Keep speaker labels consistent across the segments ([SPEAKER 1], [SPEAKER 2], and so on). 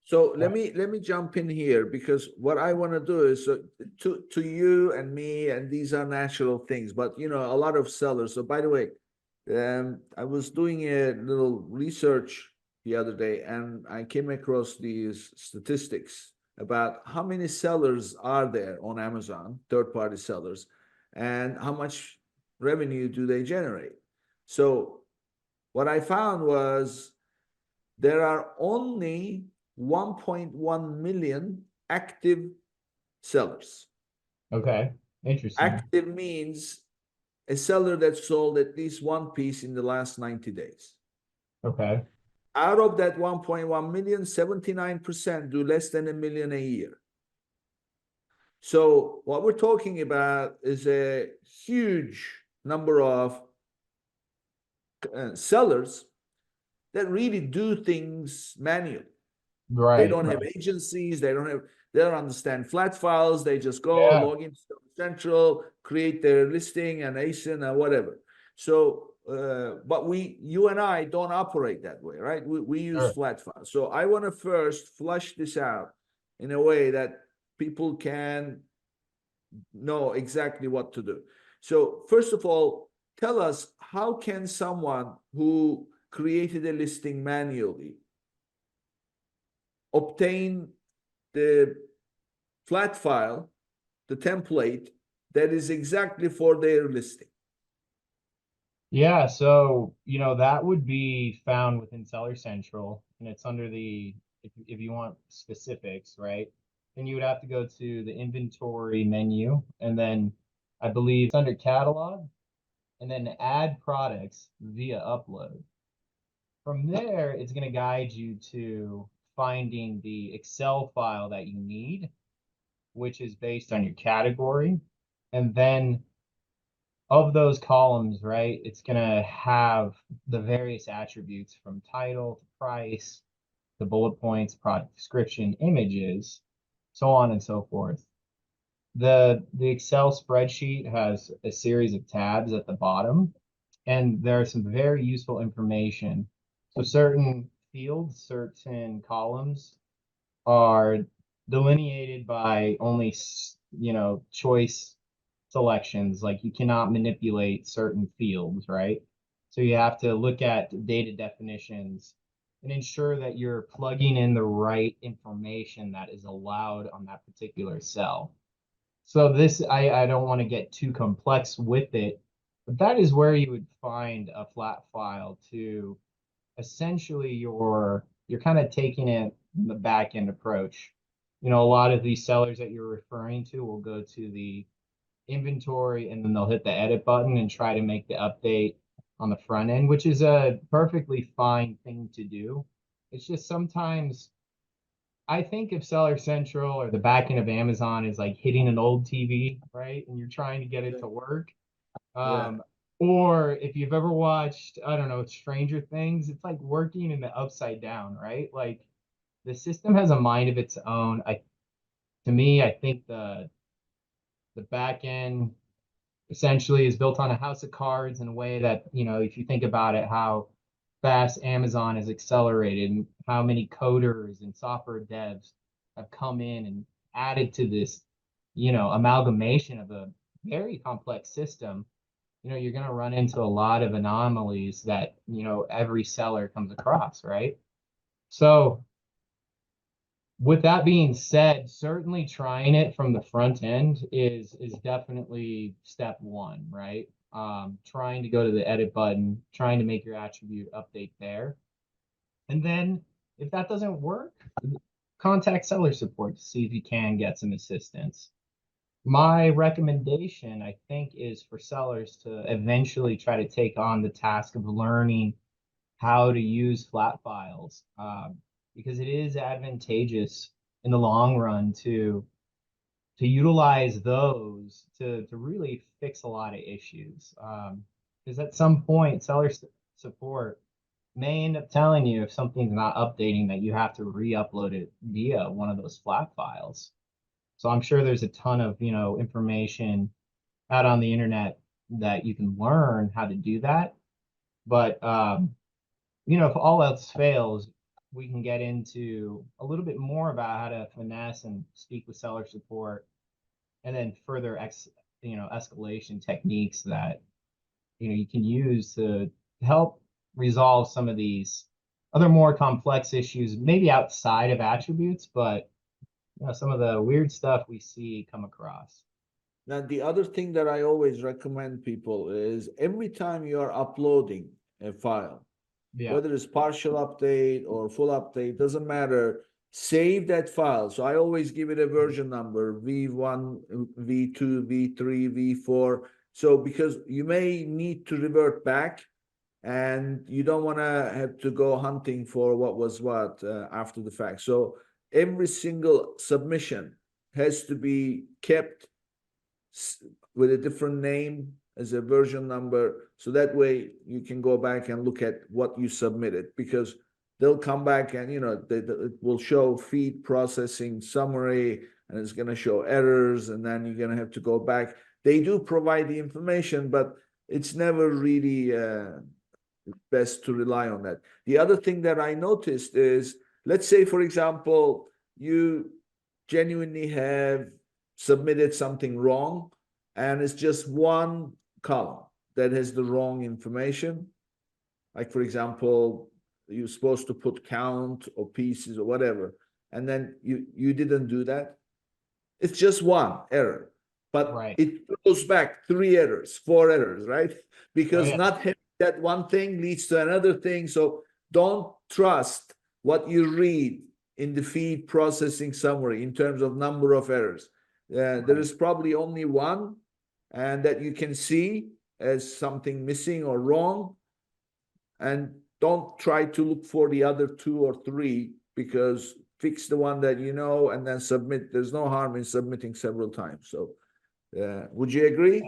[SPEAKER 1] So let me jump in here, because what I want to do is, to you and me, and these are natural things, but a lot of sellers. So by the way, I was doing a little research the other day, and I came across these statistics about how many sellers are there on Amazon, third-party sellers, and how much revenue do they generate. So what I found was there are only 1.1 million active sellers.
[SPEAKER 2] Okay. Interesting.
[SPEAKER 1] Active means a seller that sold at least one piece in the last 90 days.
[SPEAKER 2] Okay.
[SPEAKER 1] Out of that 1.1 million, 79% do less than a million a year. So what we're talking about is a huge number of sellers that really do things manually. They
[SPEAKER 2] Right.
[SPEAKER 1] don't have
[SPEAKER 2] Right.
[SPEAKER 1] agencies. They don't understand flat files. They just go
[SPEAKER 2] Yeah.
[SPEAKER 1] log into Central, create their listing and ASIN and whatever. So, but you and I don't operate that way, right? We use
[SPEAKER 2] Sure.
[SPEAKER 1] flat files. So I want to first flush this out in a way that people can know exactly what to do. So first of all, tell us, how can someone who created a listing manually obtain the flat file, the template that is exactly for their listing?
[SPEAKER 2] Yeah, so that would be found within Seller Central, and it's under the if you want specifics, right? Then you would have to go to the inventory menu, and then I believe it's under catalog, and then add products via upload. From there, it's going to guide you to finding the Excel file that you need, which is based on your category, and then of those columns, right, it's going to have the various attributes from title to price, the bullet points, product description, images, so on and so forth. The Excel spreadsheet has a series of tabs at the bottom, and there's some very useful information. So certain fields, certain columns are delineated by only, choice selections. Like you cannot manipulate certain fields, right? So you have to look at data definitions and ensure that you're plugging in the right information that is allowed on that particular cell. So this, I don't want to get too complex with it, but that is where you would find a flat file to essentially you're kind of taking it the back end approach. A lot of these sellers that you're referring to will go to the inventory and then they'll hit the edit button and try to make the update on the front end, which is a perfectly fine thing to do. It's just sometimes I think if Seller Central or the back end of Amazon is like hitting an old TV, right? And you're trying to get it
[SPEAKER 1] Yeah.
[SPEAKER 2] to work.
[SPEAKER 1] Yeah.
[SPEAKER 2] Or if you've ever watched, I don't know, Stranger Things, it's like working in the upside down, right? Like the system has a mind of its own. To me, I think the back end essentially is built on a house of cards in a way that, if you think about it, how fast Amazon has accelerated and how many coders and software devs have come in and added to this, amalgamation of a very complex system. You're going to run into a lot of anomalies that, every seller comes across, right? So with that being said, certainly trying it from the front end is definitely step one, right? Trying to go to the edit button, trying to make your attribute update there. And then if that doesn't work, contact seller support to see if you can get some assistance. My recommendation, I think, is for sellers to eventually try to take on the task of learning how to use flat files, because it is advantageous in the long run to utilize those to really fix a lot of issues. Because at some point, support may end up telling you if something's not updating that you have to re-upload it via one of those flat files. So I'm sure there's a ton of, information out on the internet that you can learn how to do that. But if all else fails, we can get into a little bit more about how to finesse and speak with seller support, and then further escalation techniques that you can use to help resolve some of these other more complex issues, maybe outside of attributes, but some of the weird stuff we see come across.
[SPEAKER 1] Now, the other thing that I always recommend people is every time you are uploading a file,
[SPEAKER 2] Yeah.
[SPEAKER 1] whether it's partial update or full update, doesn't matter. Save that file. So I always give it a version number, V1, V2, V3, V4. So because you may need to revert back and you don't want to have to go hunting for what was what after the fact. So every single submission has to be kept with a different name as a version number, so that way you can go back and look at what you submitted, because they'll come back and it will show feed processing summary, and it's going to show errors, and then you're going to have to go back. They do provide the information, but it's never really best to rely on that. The other thing that I noticed is, let's say, for example, you genuinely have submitted something wrong, and it's just one column that has the wrong information. Like, for example, you're supposed to put count or pieces or whatever, and then you didn't do that. It's just one error, but
[SPEAKER 2] Right.
[SPEAKER 1] it throws back 3 errors, 4 errors, right?
[SPEAKER 2] Oh,
[SPEAKER 1] Because
[SPEAKER 2] yeah.
[SPEAKER 1] not having that one thing leads to another thing. So don't trust what you read in the feed processing summary in terms of number of errors. There is probably only one, and that you can see as something missing or wrong. And don't try to look for the other 2 or 3, because fix the one that you know and then submit. There's no harm in submitting several times. So would you agree?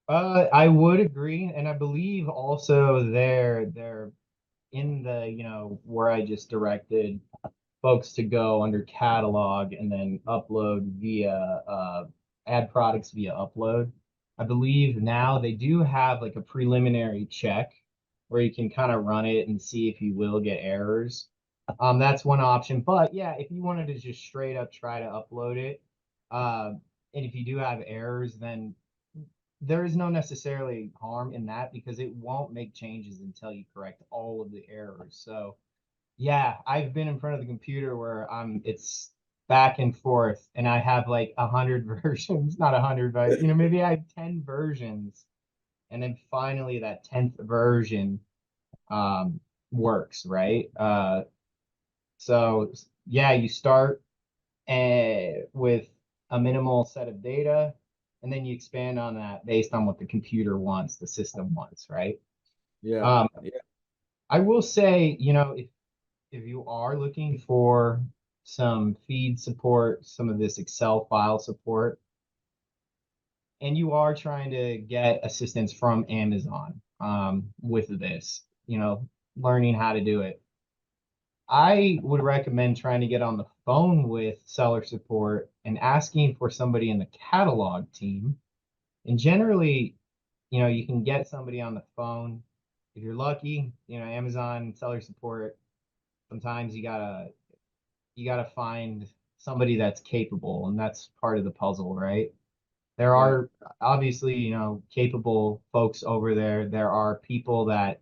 [SPEAKER 2] I would agree, and I believe also they're in the where I just directed folks to go under catalog and then upload via add products via upload. I believe now they do have like a preliminary check where you can kind of run it and see if you will get errors. That's one option. But yeah, if you wanted to just straight up try to upload it, and if you do have errors, then there is no necessarily harm in that because it won't make changes until you correct all of the errors. So yeah, I've been in front of the computer where it's back and forth, and I have like 100 versions, not 100, but maybe I have 10 versions, and then finally that 10th version um, works, right? So yeah, you start with a minimal set of data, and then you expand on that based on what the computer wants, the system wants, right?
[SPEAKER 1] Yeah.
[SPEAKER 2] Um,
[SPEAKER 1] Yeah.
[SPEAKER 2] I will say, if you are looking for some feed support, some of this Excel file support, and you are trying to get assistance from Amazon with this, learning how to do it, I would recommend trying to get on the phone with seller support and asking for somebody in the catalog team. And generally, you can get somebody on the phone. If you're lucky, Amazon seller support, sometimes you gotta find somebody that's capable, and that's part of the puzzle, right? There
[SPEAKER 1] Yeah.
[SPEAKER 2] are obviously, capable folks over there. There are people that,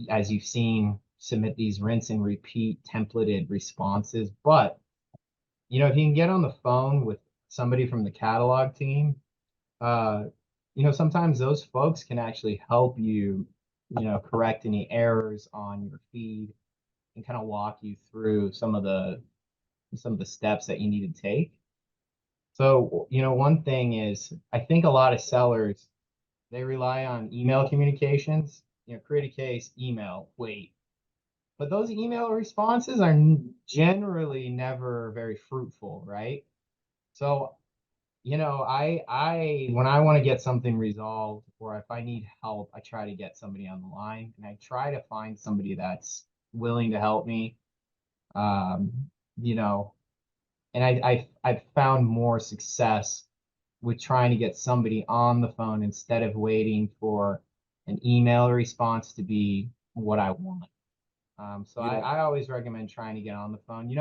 [SPEAKER 2] as you've seen, submit these rinse and repeat templated responses. But, if you can get on the phone with somebody from the catalog team, uh, sometimes those folks can actually help you, correct any errors on your feed and kind of walk you through some of the steps that you need to take. So, one thing is I think a lot of sellers, they rely on email communications, create a case, email, wait. But those email responses are generally never very fruitful, right? So, I when I want to get something resolved or if I need help, I try to get somebody on the line and I try to find somebody that's willing to help me. Um, you know, and I've found more success with trying to get somebody on the phone instead of waiting for an email response to be what I want. So
[SPEAKER 1] Yeah.
[SPEAKER 2] I always recommend trying to get on the phone.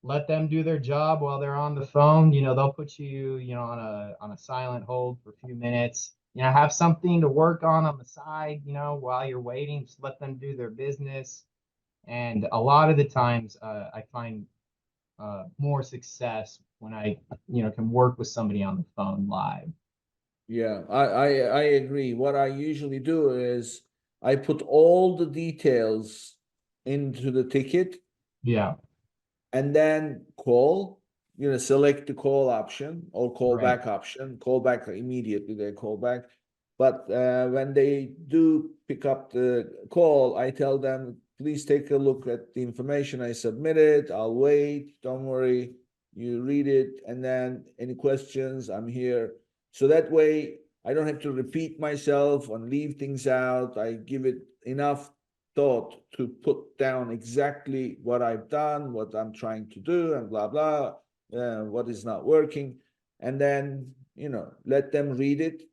[SPEAKER 2] Let them do their job while they're on the phone. They'll put you, on a silent hold for a few minutes. Have something to work on the side, while you're waiting. Just let them do their business. And a lot of the times, I find more success when I, can work with somebody on the phone live.
[SPEAKER 1] Yeah, I agree. What I usually do is I put all the details into the ticket
[SPEAKER 2] Yeah,
[SPEAKER 1] and then call, select the call option or call
[SPEAKER 2] right.
[SPEAKER 1] back option, call back immediately, they call back. But when they do pick up the call, I tell them, please take a look at the information I submitted. I'll wait. Don't worry. You read it. And then any questions, I'm here. So that way I don't have to repeat myself and leave things out. I give it enough thought to put down exactly what I've done, what I'm trying to do, and blah, blah, what is not working. And then, let them read it.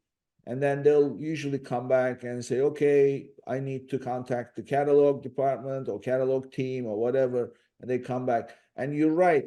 [SPEAKER 1] And then they'll usually come back and say, okay, I need to contact the catalog department or catalog team or whatever. And they come back. And you're right.